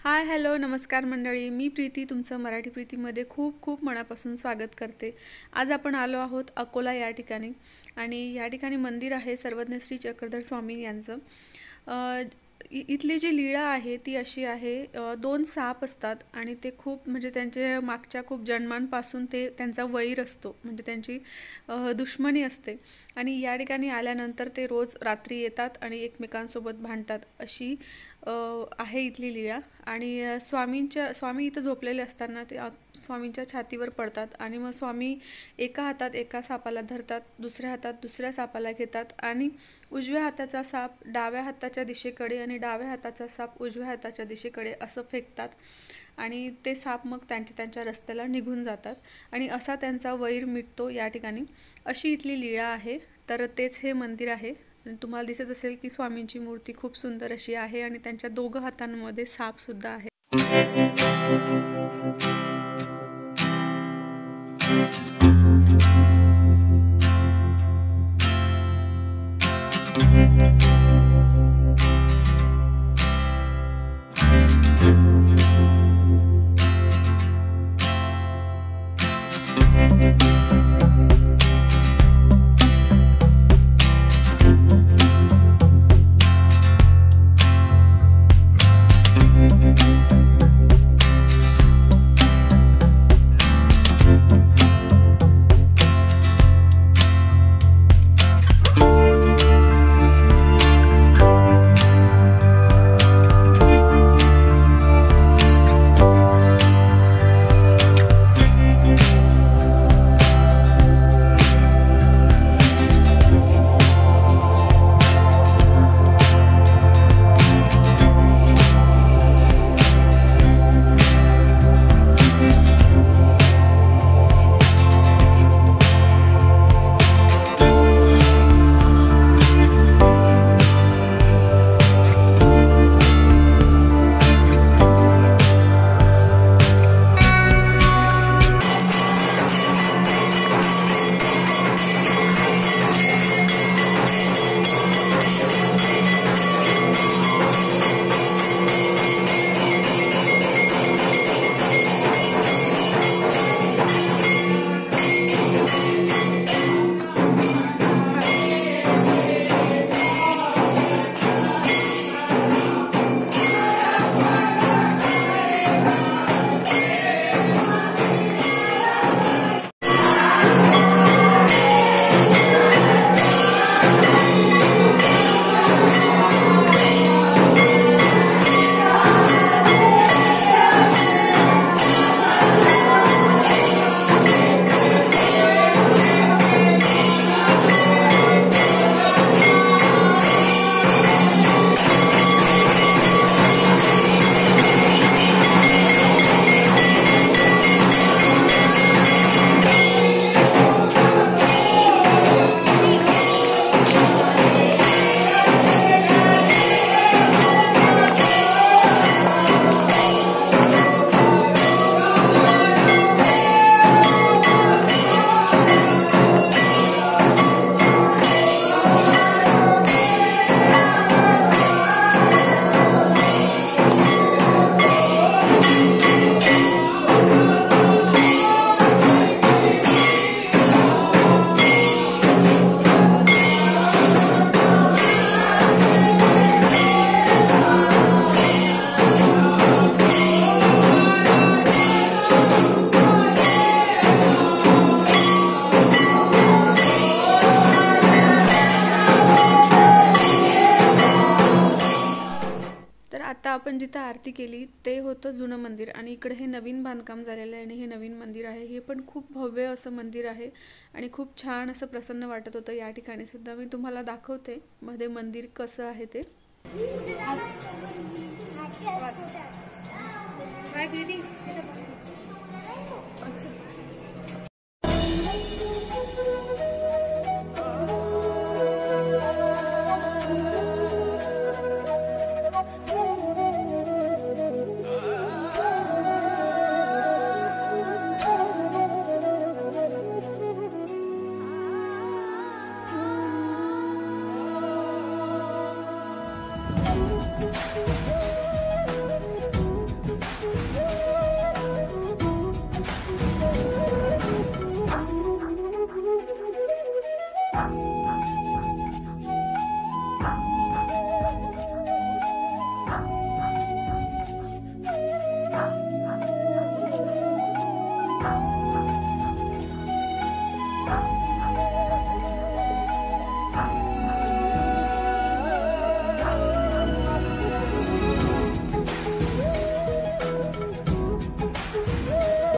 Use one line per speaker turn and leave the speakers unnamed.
Hi hello नमस्कार मंडळी, मी प्रीती तुमचं मराठी प्रीतीमध्ये खूप खूप मनापासून स्वागत करते। आज आपण आलो आहोत अकोला या ठिकाणी आणि या ठिकाणी मंदिर आहे सर्वज्ञ श्री चक्रधर स्वामी यांचं। इथली जी लीळा आहे ती अशी आहे, दोन साप असतात आणि ते खूप म्हणजे त्यांचे मागच्या खूप जन्मांपासून ते त्यांचा वैर असतो, म्हणजे त्यांची दुश्मनी असते आणि या ठिकाणी आल्यानंतर ते रोज रात्री येतात आणि एकमेकांसोबत भांडतात अशी आहे इथली लीळा। आणि स्वामी इथं झोपलेले असताना ते स्वामींच्या छातीवर पडतात आणि मग स्वामी एका हातात एका सापाला धरतात, दुसऱ्या हातात दुसऱ्या सापाला घेतात आणि उजव्या हाताचा साप डाव्या हाताच्या दिशेकडे आणि डाव्या हाताचा साप उजव्या हाताच्या दिशेकडे असं फेकतात आणि ते साप मग त्यांच्या रस्त्याला निघून जातात आणि असा त्यांचा वैर मिटतो या ठिकाणी। अशी इथली लीळा आहे। तर तेच हे मंदिर आहे। तुम्हाला दिसत असेल की स्वामींची मूर्ती खूप सुंदर अशी आहे आणि त्यांच्या दोघं हातांमध्ये साप सुद्धा आहे। तर आता आपण जिथे आरती केली ते होतं जुनं मंदिर आणि इकडे हे नवीन बांधकाम झालेलं आहे आणि हे नवीन मंदिर आहे। हे पण खूप भव्य असं मंदिर आहे आणि खूप छान असं प्रसन्न वाटत होतं। या ठिकाणी सुद्धा मी तुम्हाला दाखवते मध्ये मंदिर कसं आहे ते।